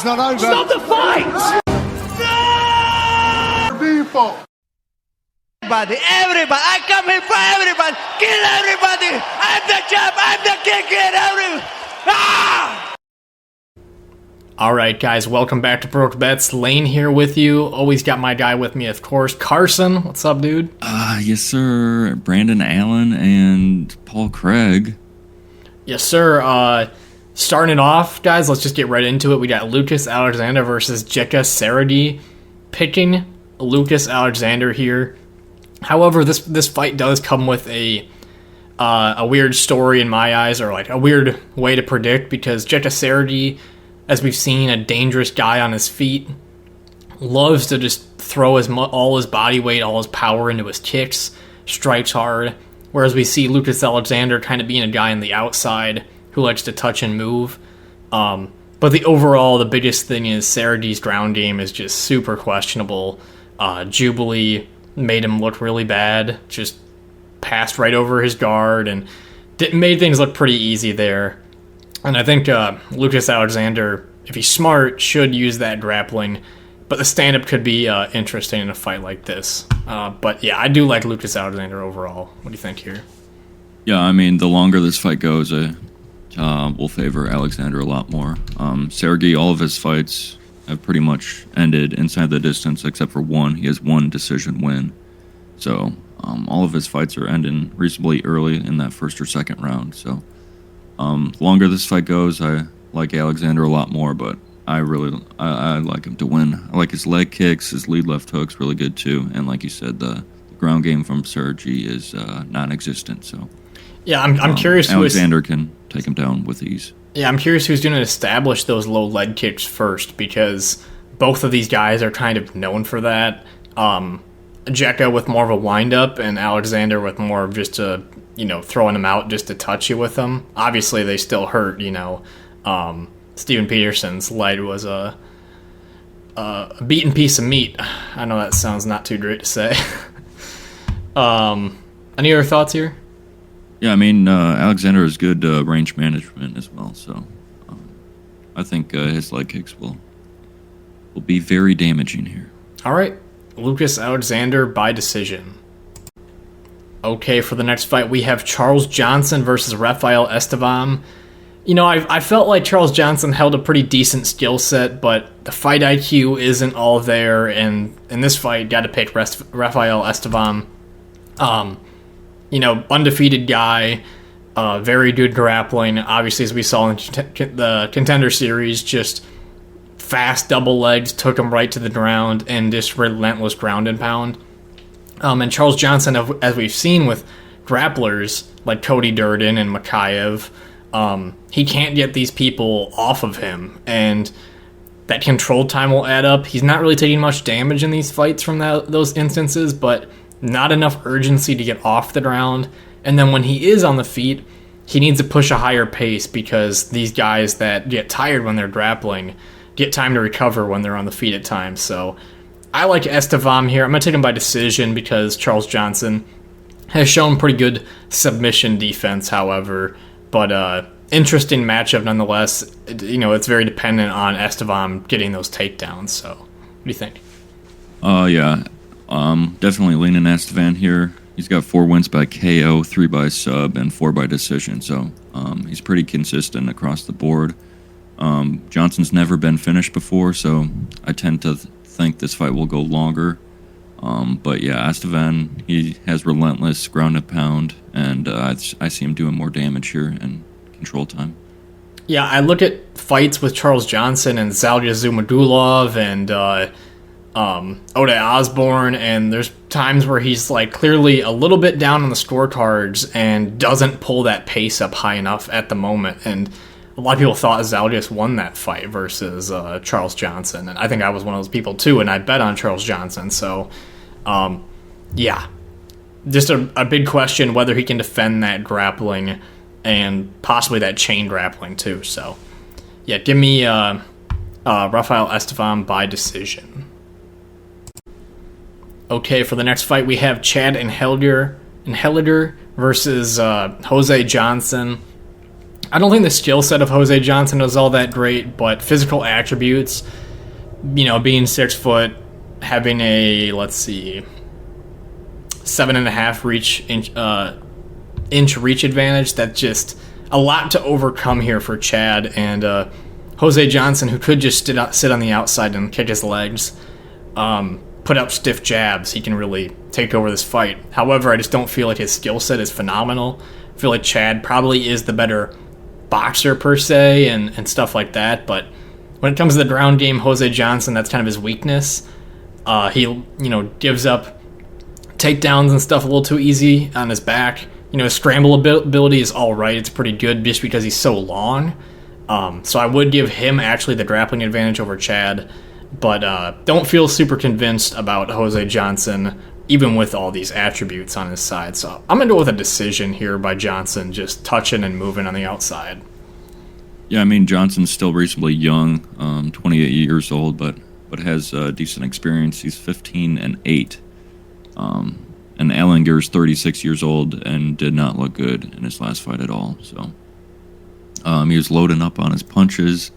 It's not over. Stop the fight! People. Everybody, I come here for everybody. Kill everybody. I'm the champ. I'm the king. Kill everybody. Ah! Alright guys, welcome back to Broke Bets. Lane here with you. Always got my guy with me, of course. Carson, what's up, dude? Yes, sir. Brandon Allen and Paul Craig. Yes, sir. Starting it off, guys, let's just get right into it. We got Lucas Alexander versus Jeka Saragih. Picking Lucas Alexander here. However, this fight does come with a weird story in my eyes, or like a weird way to predict, because Jeka Saragih, as we've seen, a dangerous guy on his feet, loves to just throw all his body weight, all his power into his kicks, strikes hard, whereas we see Lucas Alexander kind of being a guy on the outside who likes to touch and move. But the biggest thing is Saragih's ground game is just super questionable. Jubilee made him look really bad, just passed right over his guard and made things look pretty easy there. And I think Lucas Alexander, if he's smart, should use that grappling. But the stand-up could be interesting in a fight like this. But yeah, I do like Lucas Alexander overall. What do you think here? Yeah, I mean, the longer this fight goes, will favor Alexander a lot more. Saragih, all of his fights have pretty much ended inside the distance, except for one. He has one decision win. So all of his fights are ending reasonably early in that first or second round. So the longer this fight goes, I like Alexander a lot more, but I like him to win. I like his leg kicks, his lead left hook's really good too, and like you said, the ground game from Saragih is non-existent. So yeah, I'm curious. Alexander can take him down with ease. Yeah, I'm curious who's going to establish those low leg kicks first, because both of these guys are kind of known for that. Jeka with more of a wind-up, and Alexander with more of just throwing them out just to touch you with them. Obviously, they still hurt, Steven Peterson's leg was a beaten piece of meat. I know that sounds not too great to say. Any other thoughts here? Yeah, I mean, Alexander has good range management as well, so I think his leg kicks will be very damaging here. All right, Lucas Alexander by decision. Okay, for the next fight, we have Charles Johnson versus Rafel Estevam. I felt like Charles Johnson held a pretty decent skill set, but the fight IQ isn't all there, and in this fight, got to pick Rafel Estevam. Undefeated guy, very good grappling. Obviously, as we saw in the Contender Series, just fast double legs, took him right to the ground, and just relentless ground and pound. And Charles Johnson, as we've seen with grapplers like Cody Durden and Makayev, he can't get these people off of him, and that control time will add up. He's not really taking much damage in these fights from those instances, but not enough urgency to get off the ground. And then when he is on the feet, he needs to push a higher pace, because these guys that get tired when they're grappling get time to recover when they're on the feet at times. So I like Estevam here. I'm going to take him by decision because Charles Johnson has shown pretty good submission defense, however. But interesting matchup nonetheless. It's very dependent on Estevam getting those takedowns. So what do you think? Yeah. Definitely leaning Estevam here. He's got 4 wins by KO, 3 by sub, and 4 by decision. So he's pretty consistent across the board. Johnson's never been finished before, so I tend to think this fight will go longer. But yeah, Estevam, he has relentless ground and pound, and I see him doing more damage here in control time. Yeah, I look at fights with Charles Johnson and Zalya Zumagulov and Ode Osborne, and there's times where he's like clearly a little bit down on the scorecards and doesn't pull that pace up high enough at the moment. And a lot of people thought Zalya won that fight versus Charles Johnson, and I think I was one of those people too, and I bet on Charles Johnson. So yeah, just a big question whether he can defend that grappling and possibly that chain grappling too. So yeah, give me Rafel Estevam by decision. Okay, for the next fight, we have Chad Anheliger versus Jose Johnson. I don't think the skill set of Jose Johnson is all that great, but physical attributes, being 6 foot, having a, 7.5 inch reach advantage, that's just a lot to overcome here for Chad. And Jose Johnson, who could just sit on the outside and kick his legs, put up stiff jabs, he can really take over this fight. However, I just don't feel like his skill set is phenomenal. I feel like Chad probably is the better boxer per se and stuff like that, but when it comes to the ground game, Jose Johnson, that's kind of his weakness. He gives up takedowns and stuff a little too easy on his back. His scramble ability is all right. It's pretty good just because he's so long. So I would give him actually the grappling advantage over Chad, but don't feel super convinced about Jose Johnson, even with all these attributes on his side. So I'm going to go with a decision here by Johnson, just touching and moving on the outside. Yeah, I mean, Johnson's still reasonably young, 28 years old, but has decent experience. He's 15-8. And Ailin 36 years old and did not look good in his last fight at all. So he was loading up on his punches,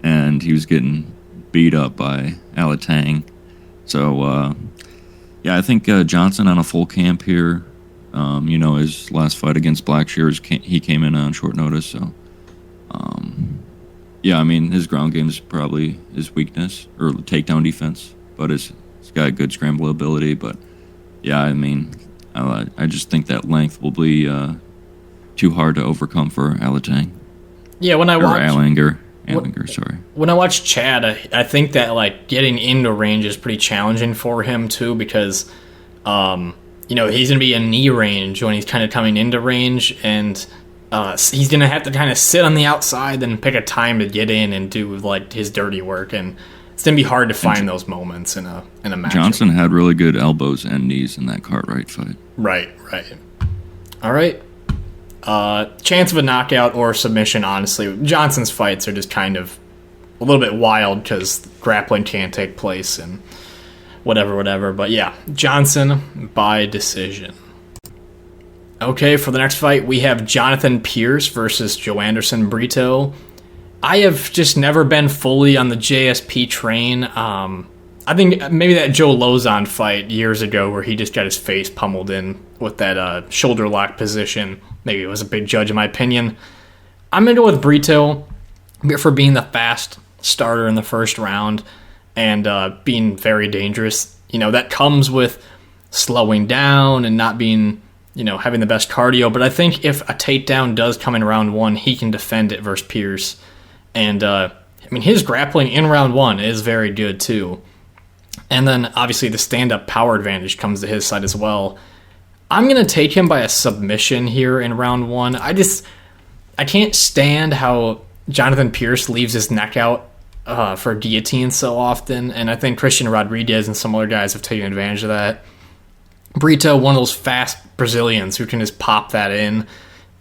and he was getting beat up by Alatang. So, I think Johnson on a full camp here. His last fight against Blackshears, he came in on short notice. So, his ground game is probably his weakness, or takedown defense, but he's got good scramble ability. But, I just think that length will be too hard to overcome for Alatang. Yeah, when I watch Anheliger, sorry. When I watch Chad, I think that getting into range is pretty challenging for him too, because he's gonna be in knee range when he's kind of coming into range, and he's gonna have to kind of sit on the outside and pick a time to get in and do his dirty work, and it's gonna be hard to find those moments in a match. Johnson had really good elbows and knees in that Cartwright fight. Right. All right. Chance of a knockout or submission, honestly. Johnson's fights are just kind of a little bit wild because grappling can't take place and whatever. But yeah, Johnson by decision. Okay, for the next fight, we have Jonathan Pearce versus Joanderson Brito. I have just never been fully on the JSP train. I think maybe that Joe Lozon fight years ago where he just got his face pummeled in with that shoulder lock position. Maybe it was a big judge in my opinion. I'm going to go with Brito for being the fast starter in the first round and being very dangerous. That comes with slowing down and not being, having the best cardio. But I think if a takedown does come in round 1, he can defend it versus Pearce. And, his grappling in round 1 is very good too. And then, obviously, the stand-up power advantage comes to his side as well. I'm going to take him by a submission here in round 1. I can't stand how Jonathan Pearce leaves his neck out for guillotine so often, and I think Christian Rodriguez and some other guys have taken advantage of that. Brito, one of those fast Brazilians who can just pop that in.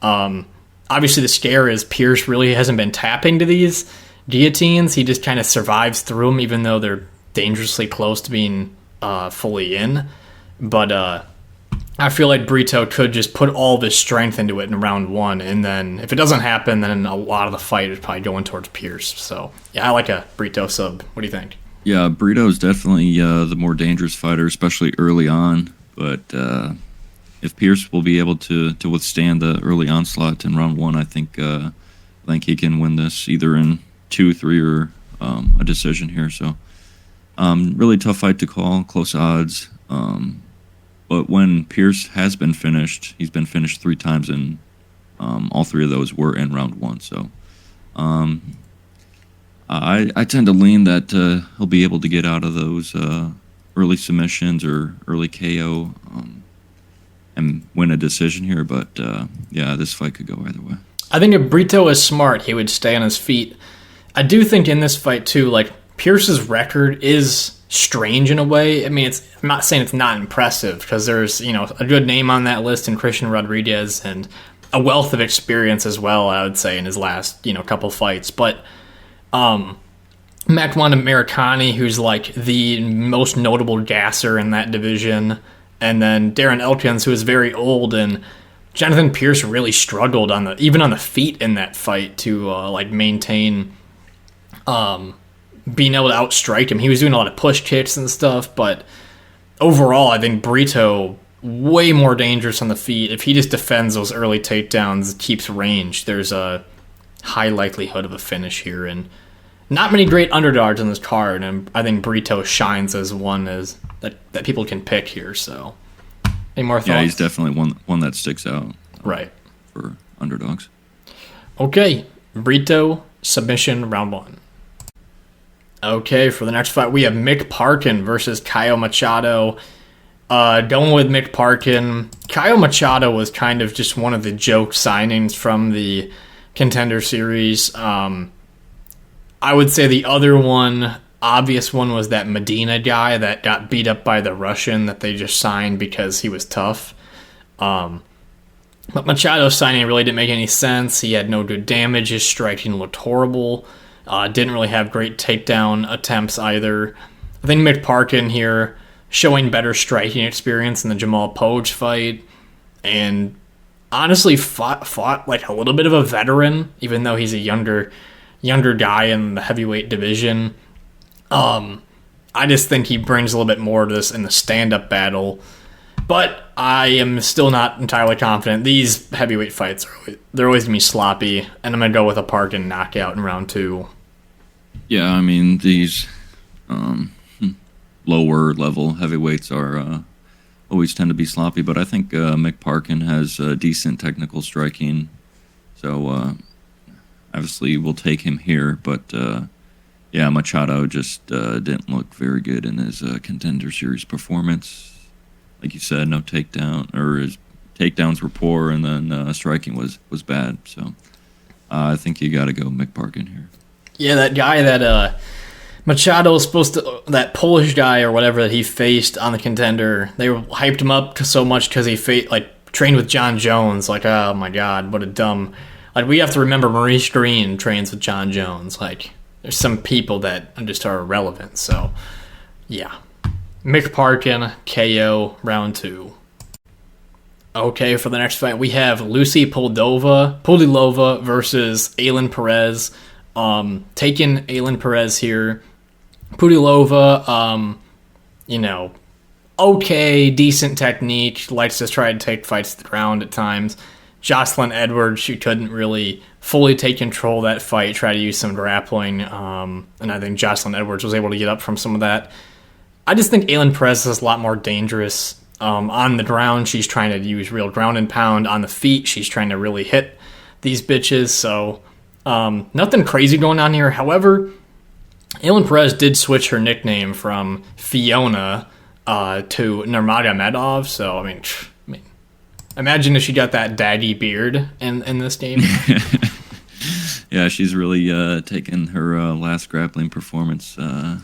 Obviously, the scare is Pearce really hasn't been tapping to these guillotines. He just kind of survives through them, even though they're dangerously close to being fully in. But I feel like Brito could just put all this strength into it in round 1, and then if it doesn't happen, then a lot of the fight is probably going towards Pearce. So, yeah, I like a Brito sub. What do you think? Yeah, Brito's definitely the more dangerous fighter, especially early on. But if Pearce will be able to withstand the early onslaught in round 1, I think he can win this either in 2, 3, or a decision here. So, really tough fight to call, close odds. But when Pearce has been finished, he's been finished 3 times, and all 3 of those were in round 1. So I tend to lean that he'll be able to get out of those early submissions or early KO and win a decision here. But, this fight could go either way. I think if Brito is smart, he would stay on his feet. I do think in this fight, too, Pearce's record is strange in a way. I'm not saying it's not impressive, because there's, a good name on that list in Christian Rodriguez and a wealth of experience as well, I would say, in his last, couple fights. But Makwan Americani, who's the most notable gasser in that division, and then Darren Elkins, who is very old and Jonathan Pearce really struggled even on the feet in that fight to maintain being able to outstrike him. He was doing a lot of push kicks and stuff, but overall, I think Brito way more dangerous on the feet. If he just defends those early takedowns, keeps range, there's a high likelihood of a finish here. And not many great underdogs on this card, and I think Brito shines as one that people can pick here. So, any more thoughts? Yeah, he's definitely one that sticks out. Right. For underdogs. Okay, Brito, submission, round 1. Okay, for the next fight, we have Mick Parkin versus Caio Machado. Going with Mick Parkin. Caio Machado was kind of just one of the joke signings from the Contender Series. I would say the other obvious one was that Medina guy that got beat up by the Russian that they just signed because he was tough. But Machado's signing really didn't make any sense. He had no good damage. His striking looked horrible. Didn't really have great takedown attempts either. I think Mick Parkin here showing better striking experience in the Jamal Poge fight, and honestly fought like a little bit of a veteran, even though he's a younger guy in the heavyweight division. I just think he brings a little bit more to this in the stand-up battle, but I am still not entirely confident. These heavyweight fights, they're always going to be sloppy, and I'm going to go with a Parkin knockout in round 2. Yeah, I mean, these lower level heavyweights are always tend to be sloppy, but I think Mick Parkin has decent technical striking, so obviously we'll take him here, but yeah, Machado just didn't look very good in his Contender Series performance. Like you said, no takedown, or his takedowns were poor, and then striking was bad, so I think you got to go Mick Parkin here. Yeah, that guy that Machado was supposed to, that Polish guy or whatever that he faced on the Contender, they hyped him up so much because he trained with John Jones. Like, oh my God, what a dumb. Like, we have to remember Maurice Green trains with John Jones. Like, there's some people that just are irrelevant. So, yeah. Mick Parkin, KO, round 2. Okay, for the next fight, we have Lucie Pudilova versus Ailin Perez. Taking Ailin Perez here. Pudilova, okay, decent technique, likes to try to take fights to the ground at times. Jocelyn Edwards, she couldn't really fully take control of that fight, try to use some grappling, and I think Jocelyn Edwards was able to get up from some of that. I just think Ailin Perez is a lot more dangerous. On the ground, she's trying to use real ground and pound. On the feet, she's trying to really hit these bitches, so nothing crazy going on here. However, Ailin Perez did switch her nickname from Fiona to Nurmagomedov, so I mean, imagine if she got that daddy beard in this game. Yeah, she's really taken her last grappling performance to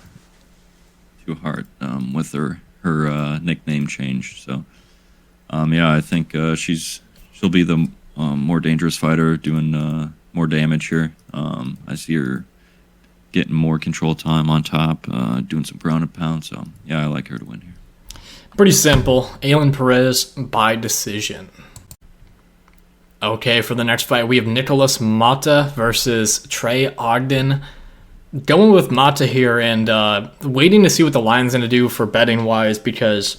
heart with her nickname change. So, yeah, I think she'll be the more dangerous fighter, doing more damage here. I see her getting more control time on top, doing some ground and pound. So, yeah, I like her to win here. Pretty simple. Ailin Perez by decision. Okay, for the next fight, we have Nikolas Motta versus Trey Ogden. Going with Motta here and waiting to see what the line's going to do for betting-wise because,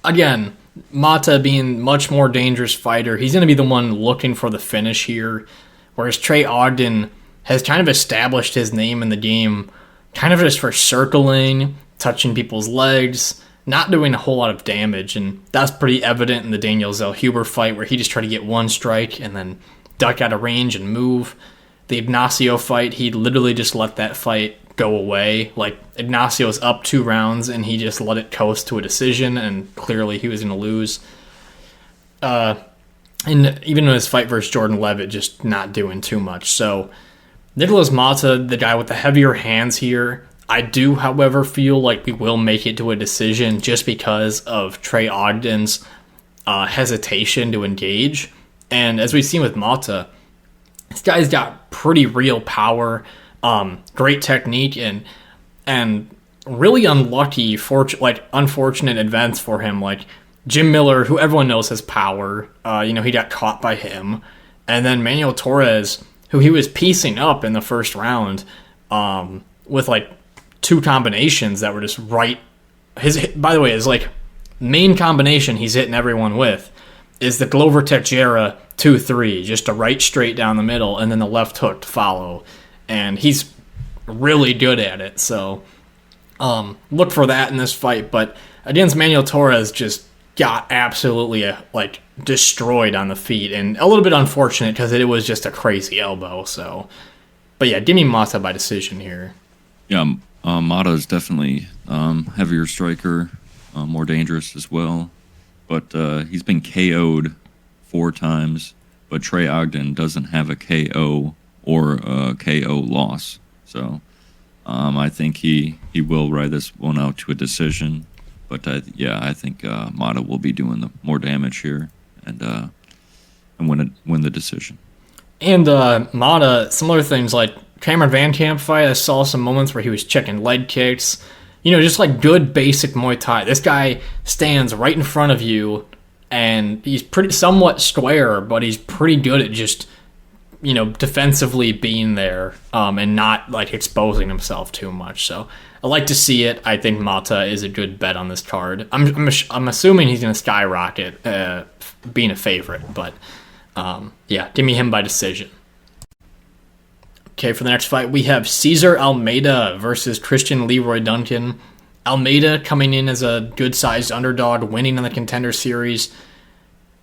again, Motta being much more dangerous fighter, he's going to be the one looking for the finish here, whereas Trey Ogden has kind of established his name in the game kind of just for circling, touching people's legs, not doing a whole lot of damage, and that's pretty evident in the Daniel Zellhuber fight where he just tried to get one strike and then duck out of range and move. The Ignacio fight, he literally just let that fight go away. Like, Ignacio's up 2 rounds, and he just let it coast to a decision, and clearly he was going to lose. And even in his fight versus Jordan Levitt, just not doing too much. So, Nikolas Motta, the guy with the heavier hands here, I do, however, feel like we will make it to a decision just because of Trey Ogden's hesitation to engage. And as we've seen with Motta, this guy's got pretty real power, great technique, and really unlucky, unfortunate events for him. Like, Jim Miller, who everyone knows has power, he got caught by him. And then Manuel Torres, who he was piecing up in the first round with like 2 combinations that were just right. By the way, his like main combination he's hitting everyone with is the Glover Teixeira 2-3, just a right straight down the middle, and then the left hook to follow. And he's really good at it, so look for that in this fight. But against Manuel Torres, just got absolutely destroyed on the feet, and a little bit unfortunate because it was just a crazy elbow. So, but yeah, give me Motta by decision here. Yeah, Motta is definitely heavier striker, more dangerous as well. But he's been KO'd 4 times, but Trey Ogden doesn't have a KO or a KO loss. So I think he will ride this one out to a decision. But I think Motta will be doing the more damage here and win the decision. And Motta, similar things like Cameron Van Camp fight, I saw some moments where he was checking leg kicks. Just like good basic Muay Thai. This guy stands right in front of you, and he's somewhat square, but he's pretty good at just, defensively being there and not like exposing himself too much. So I like to see it. I think Motta is a good bet on this card. I'm assuming he's going to skyrocket being a favorite, but give me him by decision. Okay, for the next fight, we have Cesar Almeida versus Christian Leroy Duncan. Almeida coming in as a good-sized underdog, winning in the Contender Series,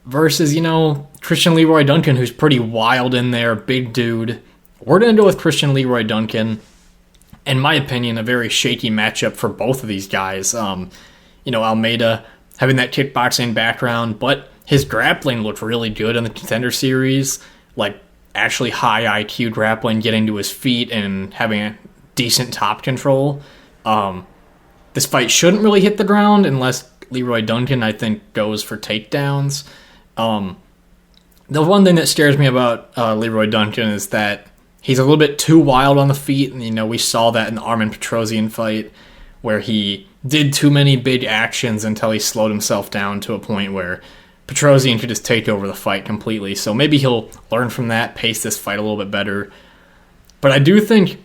versus, Christian Leroy Duncan, who's pretty wild in there, big dude. We're going to go with Christian Leroy Duncan. In my opinion, a very shaky matchup for both of these guys. Almeida having that kickboxing background, but his grappling looked really good in the Contender Series, actually high IQ grappling, getting to his feet and having a decent top control. This fight shouldn't really hit the ground unless Leroy Duncan, I think, goes for takedowns. The one thing that scares me about Leroy Duncan is that he's a little bit too wild on the feet. And, we saw that in the Armin Petrosian fight where he did too many big actions until he slowed himself down to a point where Petrosian could just take over the fight completely. So maybe he'll learn from that, pace this fight a little bit better. But I do think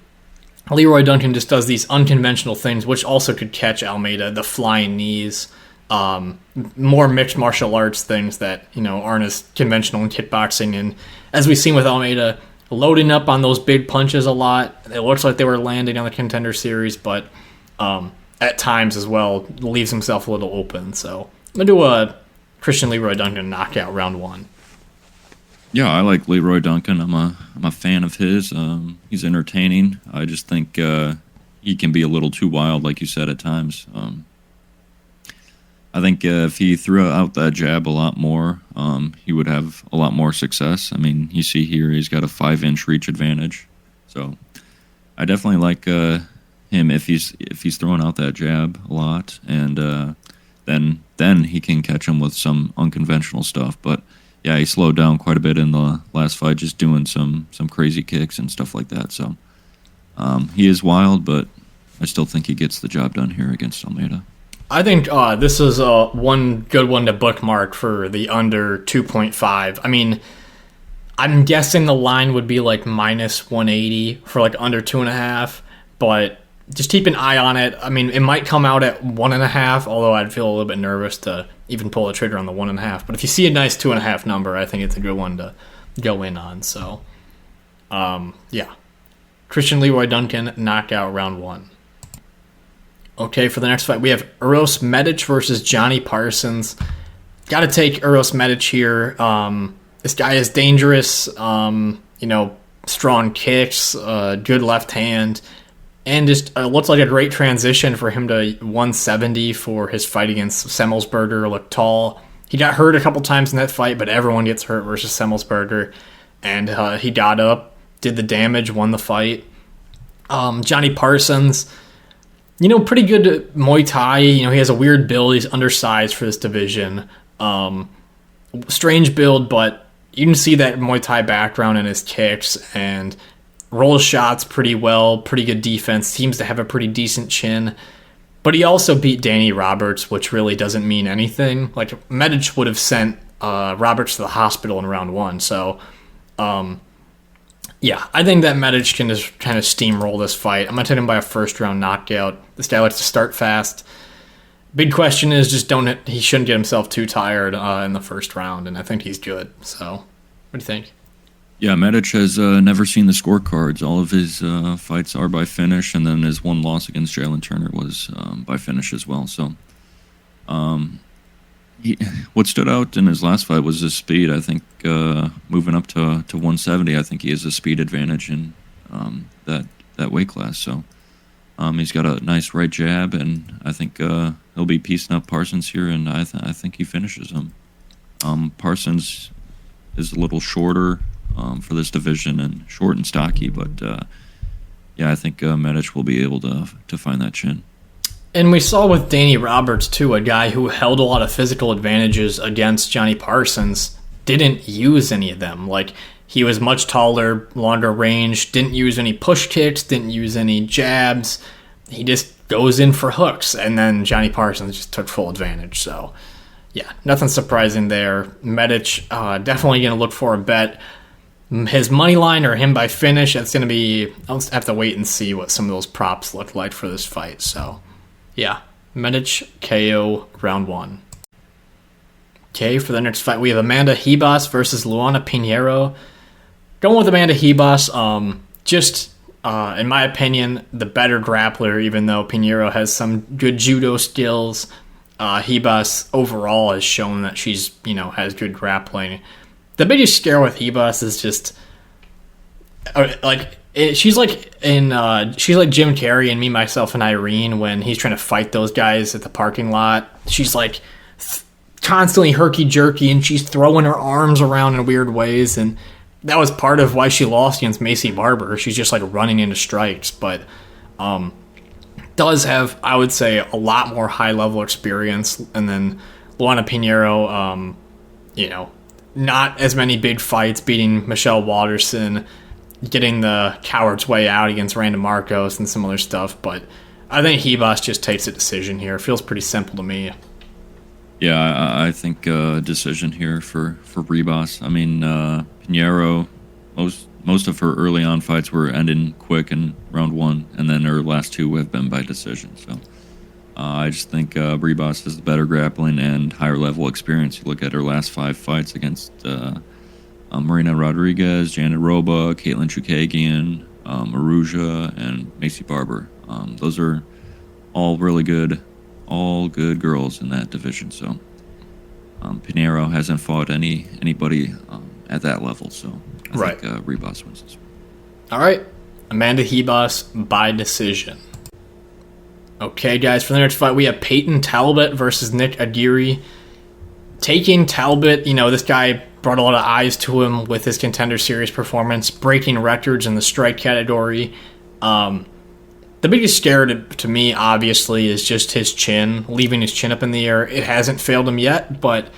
Leroy Duncan just does these unconventional things, which also could catch Almeida, the flying knees, more mixed martial arts things that, aren't as conventional in kickboxing. And as we've seen with Almeida, loading up on those big punches a lot. It looks like they were landing on the Contender Series, but at times as well, leaves himself a little open. So I'm going to do a Christian Leroy Duncan knockout round 1. Yeah, I like Leroy Duncan. I'm a fan of his. He's entertaining. I just think he can be a little too wild, like you said, at times. I think if he threw out that jab a lot more, he would have a lot more success. I mean, you see here he's got a 5-inch reach advantage. So I definitely like him if he's throwing out that jab a lot, and then he can catch him with some unconventional stuff. But yeah, he slowed down quite a bit in the last fight, just doing some crazy kicks and stuff like that. So he is wild, but I still think he gets the job done here against Almeida. I think this is one good one to bookmark for the under 2.5. I mean, I'm guessing the line would be like minus 180 for like under 2.5, but just keep an eye on it. I mean, it might come out at 1.5, although I'd feel a little bit nervous to even pull the trigger on the 1.5. But if you see a nice 2.5 number, I think it's a good one to go in on. So, yeah. Christian Leroy Duncan, knockout round 1. Okay, for the next fight, we have Uros Medic versus Johnny Parsons. Got to take Uros Medic here. This guy is dangerous, strong kicks, good left hand, and just looks like a great transition for him to 170 for his fight against Semmelsberger. Looked tall. He got hurt a couple times in that fight, but everyone gets hurt versus Semmelsberger. And he got up, did the damage, won the fight. Johnny Parsons, pretty good Muay Thai. He has a weird build. He's undersized for this division. Strange build, but you can see that Muay Thai background in his kicks and rolls shots pretty well, pretty good defense, seems to have a pretty decent chin. But he also beat Danny Roberts, which really doesn't mean anything. Like, Medic would have sent Roberts to the hospital in round 1. So, yeah, I think that Medic can just kind of steamroll this fight. I'm going to take him by a first-round knockout. This guy likes to start fast. Big question is just he shouldn't get himself too tired in the first round, and I think he's good. So, what do you think? Yeah, Medic has never seen the scorecards. All of his fights are by finish, and then his one loss against Jalen Turner was by finish as well. So, what stood out in his last fight was his speed. I think moving up to 170, I think he has a speed advantage in that weight class. So, he's got a nice right jab, and I think he'll be piecing up Parsons here, and I think he finishes him. Parsons is a little shorter for this division and short and stocky, but yeah, I think Medic will be able to find that chin. And we saw with Danny Roberts, too, a guy who held a lot of physical advantages against Johnny Parsons, didn't use any of them. Like, he was much taller, longer range, didn't use any push kicks, didn't use any jabs. He just goes in for hooks, and then Johnny Parsons just took full advantage. So, yeah, nothing surprising there. Medic, definitely going to look for a bet. His money line or him by finish, it's going to be... I'll have to wait and see what some of those props look like for this fight, so... Yeah, Medic KO round 1. Okay, for the next fight, we have Amanda Ribas versus Luana Pinheiro. Going with Amanda Ribas, in my opinion, the better grappler, even though Pinheiro has some good judo skills. Ribas overall has shown that she's, has good grappling. The biggest scare with Ribas is just, she's like Jim Carrey and Me, Myself, and Irene when he's trying to fight those guys at the parking lot. She's like constantly herky-jerky, and she's throwing her arms around in weird ways, and that was part of why she lost against Macy Barber. She's just like running into strikes, but does have, I would say, a lot more high-level experience. And then Luana Pinheiro, not as many big fights, beating Michelle Waterson, getting the coward's way out against Randa Marcos and some other stuff, but I think Ribas just takes a decision here. It feels pretty simple to me. Yeah, I think a decision here for Ribas. I mean, Pinheiro, most of her early on fights were ending quick in round 1, and then her last 2 have been by decision. So I just think Ribas has the better grappling and higher level experience. You look at her last 5 fights against Marina Rodriguez, Janet Roba, Caitlin Chukagian, Maruja, and Macy Barber. Those are all really good, all good girls in that division. So Pinheiro hasn't fought anybody at that level. So I think Ribas wins this one. All right, Amanda Ribas by decision. Okay, guys, for the next fight, we have Payton Talbott versus Nick Aguirre. Taking Talbott, this guy brought a lot of eyes to him with his Contender Series performance, breaking records in the strike category. The biggest scare to me, obviously, is just his chin, leaving his chin up in the air. It hasn't failed him yet, but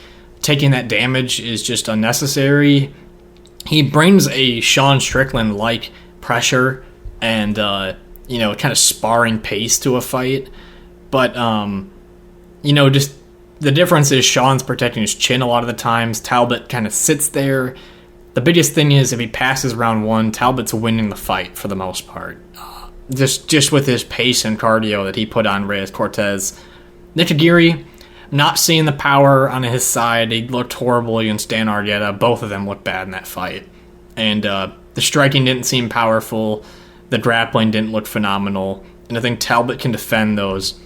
taking that damage is just unnecessary. He brings a Sean Strickland-like pressure and, kind of sparring pace to a fight. But, just the difference is Sean's protecting his chin a lot of the times. Talbott kind of sits there. The biggest thing is if he passes round 1, Talbott's winning the fight for the most part. Just with his pace and cardio that he put on Reyes Cortez. Nick Aguirre, not seeing the power on his side. He looked horrible against Dan Argueta. Both of them looked bad in that fight. And the striking didn't seem powerful. The grappling didn't look phenomenal. And I think Talbott can defend those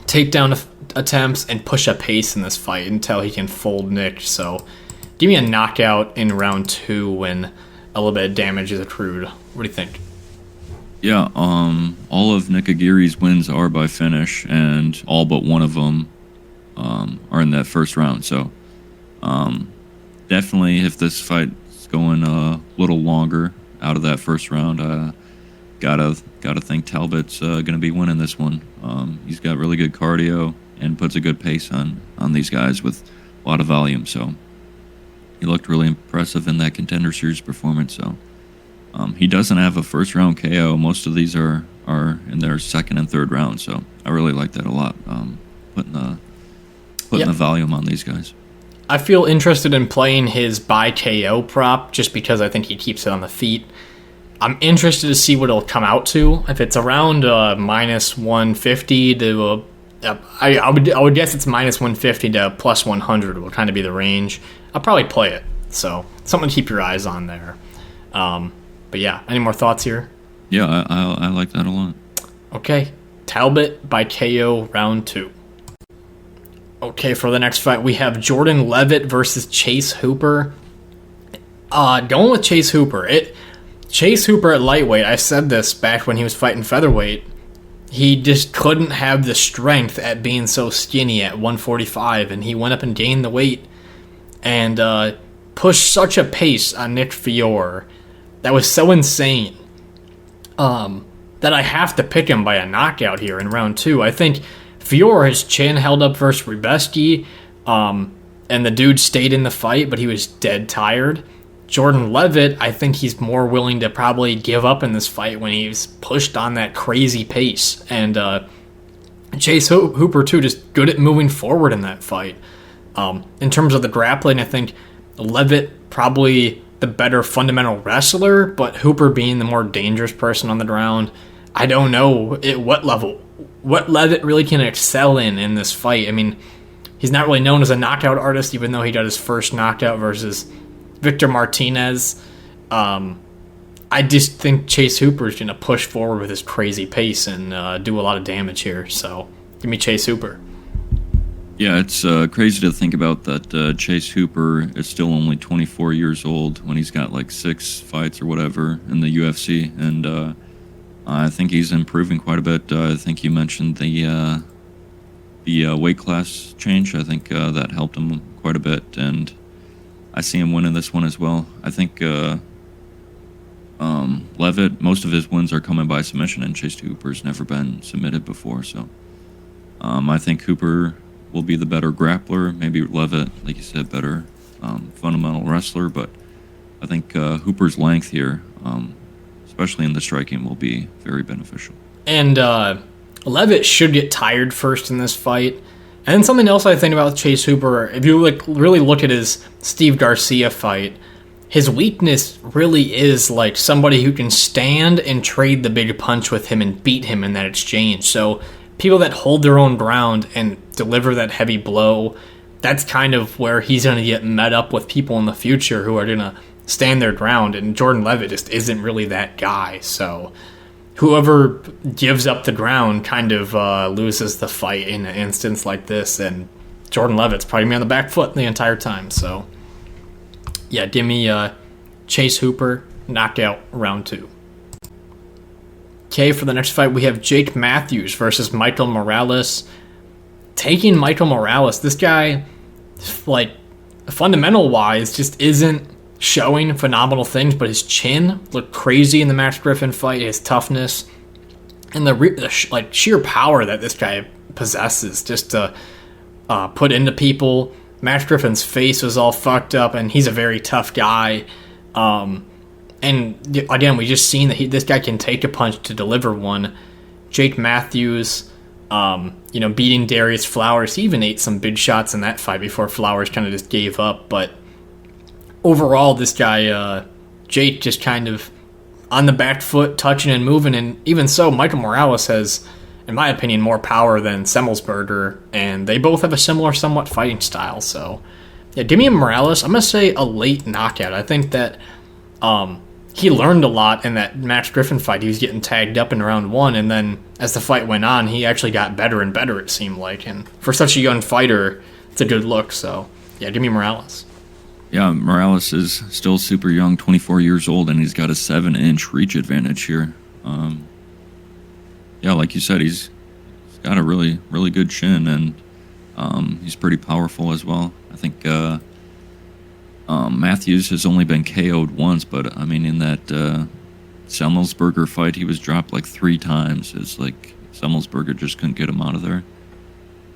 takedown attempts and push a pace in this fight until he can fold Nick. So give me a knockout in round 2 when a little bit of damage is accrued. What do you think? Yeah, all of Nick Aguirre's wins are by finish, and all but one of them are in that first round. So definitely, if this fight's going a little longer out of that first round, gotta think Talbott's going to be winning this one. He's got really good cardio and puts a good pace on these guys with a lot of volume. So he looked really impressive in that Contender Series performance. So he doesn't have a first round KO. Most of these are are in their second and third round. So I really like that a lot. Putting the volume on these guys. I feel interested in playing his by KO prop just because I think he keeps it on the feet. I'm interested to see what it'll come out to. If it's around minus 150 to, I would guess it's minus 150 to plus 100 will kind of be the range. I'll probably play it. So something to keep your eyes on there. But yeah, any more thoughts here? Yeah, I like that a lot. Okay, Talbott by KO round 2. Okay, for the next fight, we have Jordan Levitt versus Chase Hooper. Going with Chase Hooper. Chase Hooper at lightweight, I said this back when he was fighting featherweight, he just couldn't have the strength at being so skinny at 145, and he went up and gained the weight and pushed such a pace on Nick Fiore that was so insane that I have to pick him by a knockout here in round 2. I think Fiore, his chin held up versus Ribas, and the dude stayed in the fight, but he was dead tired. Jordan Levitt, I think he's more willing to probably give up in this fight when he's pushed on that crazy pace. And Chase Hooper, too, just good at moving forward in that fight. In terms of the grappling, I think Levitt probably the better fundamental wrestler, but Hooper being the more dangerous person on the ground. I don't know at what level, what Levitt really can excel in this fight. I mean, he's not really known as a knockout artist, even though he got his first knockout versus Victor Martinez. I just think Chase Hooper is going to push forward with his crazy pace and do a lot of damage here. So give me Chase Hooper. Yeah, it's crazy to think about that Chase Hooper is still only 24 years old when he's got like 6 fights or whatever in the UFC. And I think he's improving quite a bit. I think you mentioned the weight class change. I think that helped him quite a bit. And I see him winning this one as well. I think Levitt, most of his wins are coming by submission, and Chase Hooper's never been submitted before. So I think Hooper will be the better grappler. Maybe Levitt, like you said, better fundamental wrestler. But I think Hooper's length here, especially in the striking, will be very beneficial. And Levitt should get tired first in this fight. And then something else I think about Chase Hooper, if you really look at his Steve Garcia fight, his weakness really is like somebody who can stand and trade the big punch with him and beat him in that exchange. So people that hold their own ground and deliver that heavy blow, that's kind of where he's going to get met up with people in the future who are going to stand their ground. And Jordan Levitt just isn't really that guy. So whoever gives up the ground kind of loses the fight in an instance like this, and Jordan Levitt's probably on the back foot the entire time. So, yeah, give me Chase Hooper, knockout, round 2. Okay, for the next fight, we have Jake Matthews versus Michael Morales. Taking Michael Morales, this guy, like, fundamental-wise, just isn't showing phenomenal things, but his chin looked crazy in the Max Griffin fight, his toughness, and the sheer power that this guy possesses just to put into people. Max Griffin's face was all fucked up, and he's a very tough guy. And again, we just seen that this guy can take a punch to deliver one. Jake Matthews, beating Darius Flowers, he even ate some big shots in that fight before Flowers kind of just gave up, but overall, this guy, Jake, just kind of on the back foot, touching and moving, and even so, Michael Morales has, in my opinion, more power than Semmelsberger, and they both have a similar, somewhat fighting style. So, yeah, give me Morales. I'm going to say a late knockout. I think that he learned a lot in that Max Griffin fight. He was getting tagged up in round 1, and then as the fight went on, he actually got better and better, it seemed like. And for such a young fighter, it's a good look. So, yeah, give me Morales. Yeah, Morales is still super young, 24 years old, and he's got a 7-inch reach advantage here. Yeah, like you said, he's got a really, really good chin, and he's pretty powerful as well. I think Matthews has only been KO'd once, but, I mean, in that Semmelsberger fight, he was dropped like 3 times. It's like Semmelsberger just couldn't get him out of there.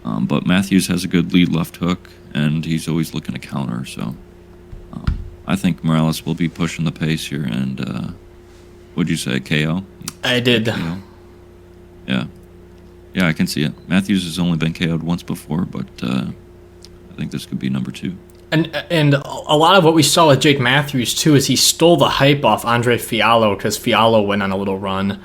But Matthews has a good lead left hook, and he's always looking to counter, so I think Morales will be pushing the pace here, and what'd you say, KO? I did. KO? Yeah. Yeah, I can see it. Matthews has only been KO'd once before, but I think this could be number 2. And a lot of what we saw with Jake Matthews, too, is he stole the hype off Andre Fiallo because Fiallo went on a little run.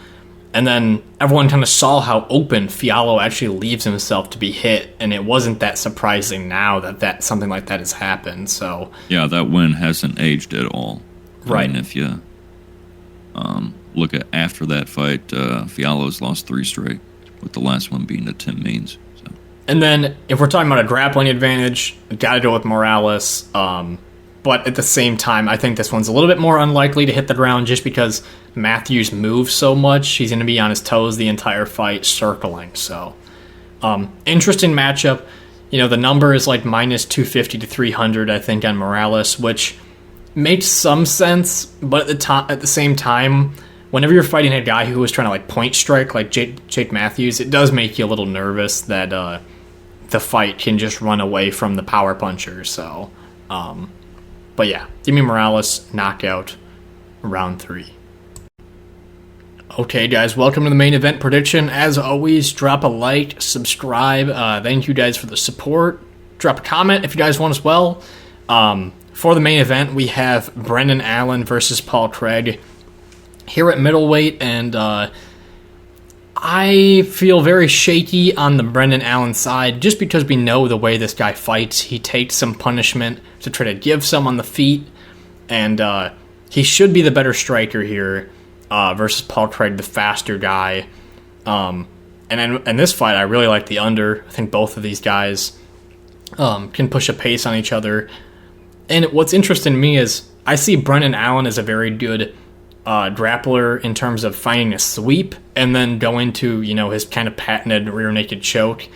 And then everyone kind of saw how open Fiallo actually leaves himself to be hit, and it wasn't that surprising now that something like that has happened. So yeah, that win hasn't aged at all. Right. I mean, if you look at after that fight, Fiallo's lost 3 straight, with the last one being to Tim Means. So. And then if we're talking about a grappling advantage, got to go with Morales. But at the same time, I think this one's a little bit more unlikely to hit the ground just because Matthews moves so much. He's going to be on his toes the entire fight, circling. So, interesting matchup. You know, the number is like minus 250 to 300, I think, on Morales, which makes some sense. But at the same time, whenever you're fighting a guy who was trying to like point strike, like Jake Matthews, it does make you a little nervous that the fight can just run away from the power puncher. So, but yeah, give me Morales, knockout, round 3. Okay, guys, welcome to the main event prediction. As always, drop a like, subscribe. Thank you guys for the support. Drop a comment if you guys want as well. For the main event, we have Brendan Allen versus Paul Craig here at middleweight, and I feel very shaky on the Brendan Allen side just because we know the way this guy fights. He takes some punishment to try to give some on the feet, and he should be the better striker here versus Paul Craig, the faster guy. And in this fight, I really like the under. I think both of these guys can push a pace on each other. And what's interesting to me is I see Brendan Allen as a very good grappler in terms of finding a sweep and then going to, you know, his kind of patented rear naked choke,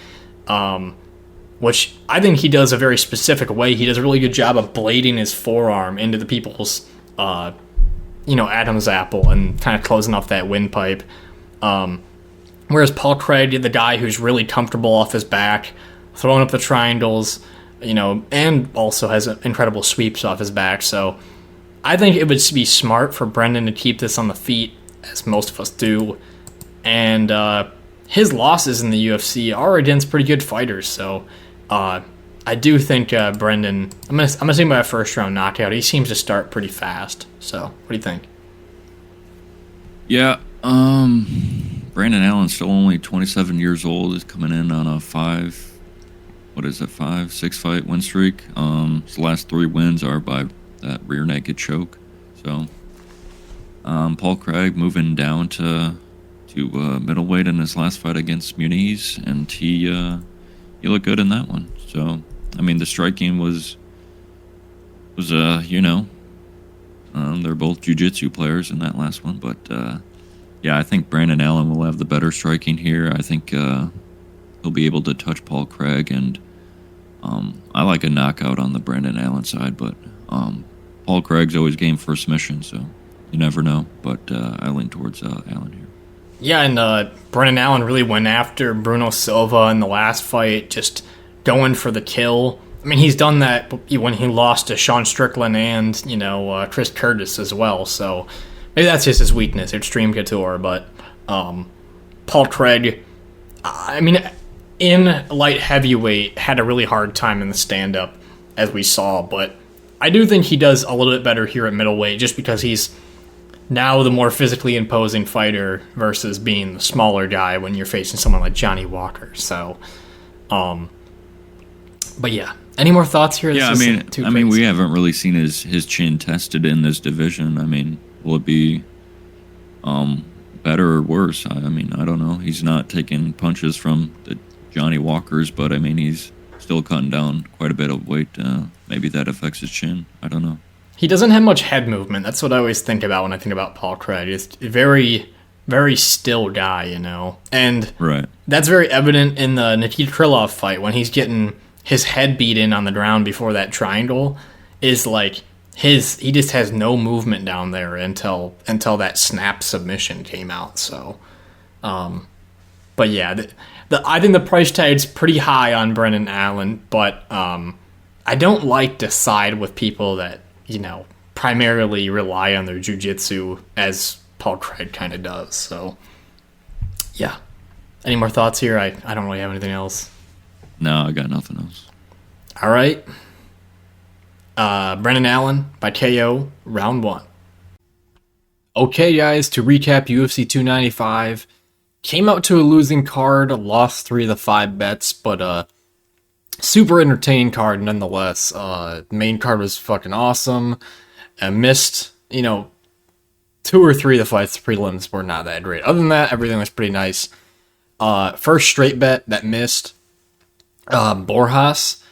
which I think he does a very specific way. He does a really good job of blading his forearm into the people's, Adam's apple and kind of closing off that windpipe. Whereas Paul Craig, the guy who's really comfortable off his back, throwing up the triangles, and also has incredible sweeps off his back. So I think it would be smart for Brendan to keep this on the feet, as most of us do. And his losses in the UFC are against pretty good fighters. So I do think Brendan, I'm gonna say by a first round knockout. He seems to start pretty fast. So what do you think? Yeah, Brandon Allen's still only 27 years old. He's coming in on a 6 fight win streak. His last 3 wins are by that rear naked choke. So Paul Craig moving down to middleweight in his last fight against Muniz, and he looked good in that one. So I mean, the striking was they're both jiu-jitsu players in that last one, but I think Brandon Allen will have the better striking here. I think he'll be able to touch Paul Craig, and I like a knockout on the Brandon Allen side, but Paul Craig's always game for a submission, so you never know, but I lean towards Allen here. Yeah, and Brendan Allen really went after Bruno Silva in the last fight, just going for the kill. I mean, he's done that when he lost to Sean Strickland and, Chris Curtis as well, so maybe that's just his weakness, extreme couture, but Paul Craig, I mean, in light heavyweight, had a really hard time in the stand-up, as we saw, but I do think he does a little bit better here at middleweight, just because he's now the more physically imposing fighter versus being the smaller guy when you're facing someone like Johnny Walker. So, but yeah. Any more thoughts here? Yeah, I mean, we haven't really seen his chin tested in this division. I mean, will it be better or worse? I mean, I don't know. He's not taking punches from the Johnny Walkers, but I mean, he's still cutting down quite a bit of weight. Maybe that affects his chin. I don't know. He doesn't have much head movement. That's what I always think about when I think about Paul Craig. He's a very, very still guy, And right. That's very evident in the Nikita Krylov fight when he's getting his head beat in on the ground before that triangle. Is like he just has no movement down there until that snap submission came out. So, but yeah, I think the price tag's pretty high on Brendan Allen, but I don't like to side with people that primarily rely on their jiu-jitsu as Paul Craig kind of does. So, yeah. Any more thoughts here? I don't really have anything else. No, I got nothing else. All right. Brendan Allen by KO, round 1. Okay, guys, to recap UFC 295, came out to a losing card, lost 3 of the 5 bets, but super entertaining card nonetheless. Main card was fucking awesome. I missed, 2 or 3 of the fights, the prelims were not that great. Other than that, everything was pretty nice. First straight bet that missed, Borjas.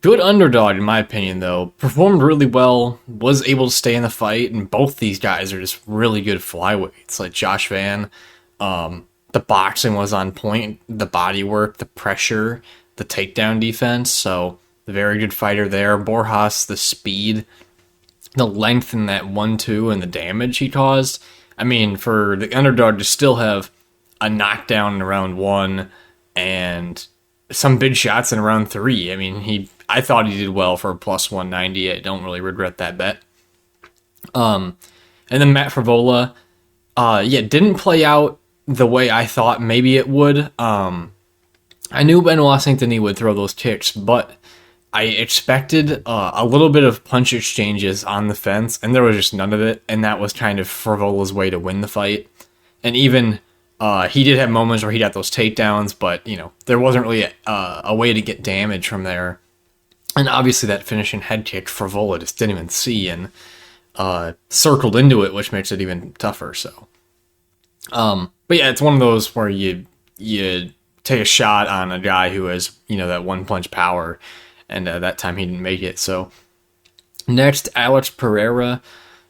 Good underdog, in my opinion, though. Performed really well, was able to stay in the fight, and both these guys are just really good flyweights. Like Josh Van, the boxing was on point, the body work, the pressure, the takedown defense, so the very good fighter there. Borjas, the speed, the length in that 1-2, and the damage he caused. I mean, for the underdog to still have a knockdown in round 1, and some big shots in round 3. I mean, I thought he did well for a plus 190. I don't really regret that bet. And then Matt Favola, didn't play out the way I thought maybe it would. I knew Benoit Saint Denis would throw those kicks, but I expected a little bit of punch exchanges on the fence, and there was just none of it, and that was kind of Favola's way to win the fight. And even he did have moments where he got those takedowns, but, there wasn't really a way to get damage from there. And obviously that finishing head kick, Favola just didn't even see and circled into it, which makes it even tougher. So, but yeah, it's one of those where you take a shot on a guy who has, that one punch power, and that time he didn't make it. So next, Alex Pereira.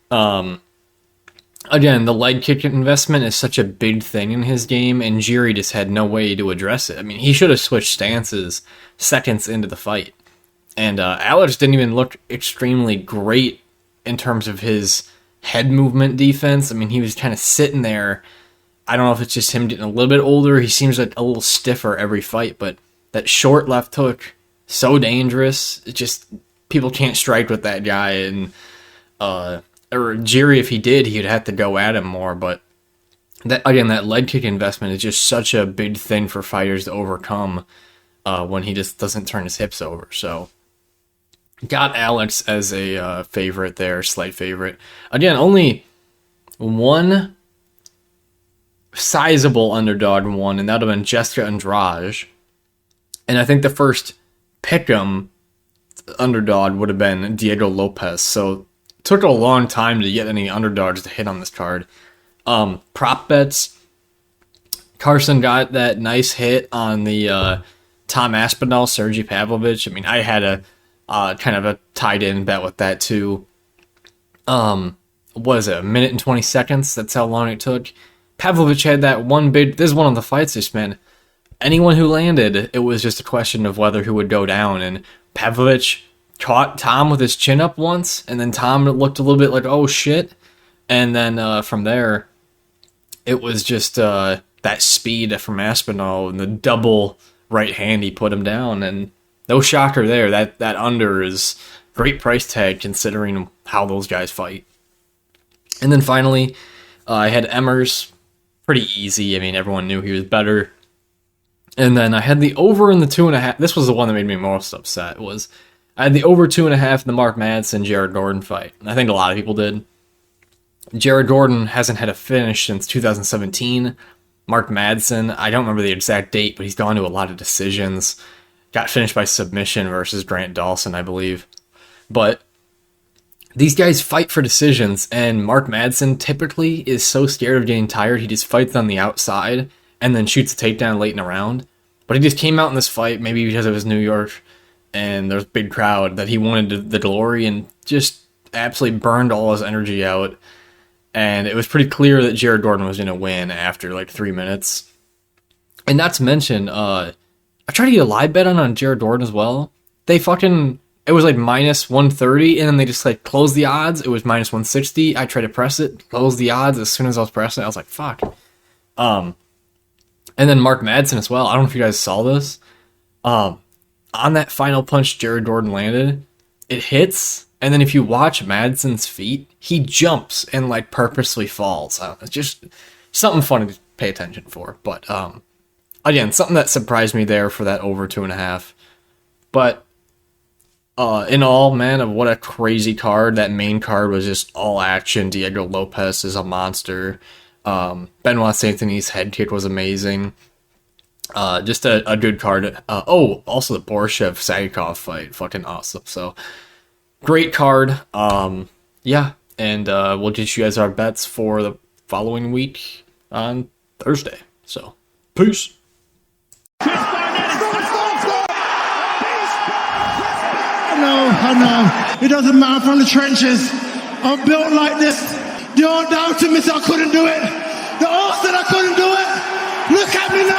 Again, the leg kick investment is such a big thing in his game, and Jiri just had no way to address it. I mean, he should have switched stances seconds into the fight. And Alex didn't even look extremely great in terms of his head movement defense. I mean, he was kind of sitting there. I don't know if it's just him getting a little bit older. He seems like a little stiffer every fight, but that short left hook, so dangerous. It just, people can't strike with that guy. And or Jiri, if he did, he'd have to go at him more. But that leg kick investment is just such a big thing for fighters to overcome when he just doesn't turn his hips over. So got Alex as a favorite there, slight favorite. Again, only one sizable underdog won, and that would have been Jessica Andrade. And I think the first pick'em underdog would have been Diego Lopez. So it took a long time to get any underdogs to hit on this card. Prop bets. Carson got that nice hit on the Tom Aspinall, Sergey Pavlovich. I mean, I had a kind of a tied-in bet with that too. What is it, 1 minute and 20 seconds? That's how long it took. Pavlovich had that one big... This is one of the fights this man. Anyone who landed, it was just a question of whether who would go down. And Pavlovich caught Tom with his chin up once, and then Tom looked a little bit like, oh shit. And then from there, it was just that speed from Aspinall and the double right hand he put him down. And no shocker there. That under is great price tag considering how those guys fight. And then finally, I had Emmers. Pretty easy. I mean, everyone knew he was better. And then I had the over in the 2.5. This was the one that made me most upset. I had the over 2.5 in the Mark Madsen Jared Gordon fight. I think a lot of people did. Jared Gordon hasn't had a finish since 2017. Mark Madsen, I don't remember the exact date, but he's gone to a lot of decisions. Got finished by submission versus Grant Dawson, I believe. But these guys fight for decisions, and Mark Madsen typically is so scared of getting tired, he just fights on the outside and then shoots a takedown late in a round. But he just came out in this fight, maybe because of his New York and there's a big crowd, that he wanted the glory and just absolutely burned all his energy out. And it was pretty clear that Jared Gordon was going to win after like 3 minutes. And not to mention, I tried to get a live bet on Jared Gordon as well. It was like minus 130, and then they just like closed the odds. It was minus 160. I tried to press it, closed the odds. As soon as I was pressing it, I was like, fuck. And then Mark Madsen as well. I don't know if you guys saw this. On that final punch Jared Gordon landed, it hits, and then if you watch Madsen's feet, he jumps and like purposely falls. It's just something funny to pay attention for. But again, something that surprised me there for that over 2.5. But in all, man, what a crazy card. That main card was just all action. Diego Lopez is a monster. Benoit Saint-Denis' head kick was amazing. Just a good card. Also the Borshev-Sadikov fight. Fucking awesome. So, great card. Yeah, and we'll get you guys our bets for the following week on Thursday. So, peace. I know. It doesn't matter from the trenches. I'm built like this. The old doubted me said I couldn't do it. The old said I couldn't do it. Look at me now.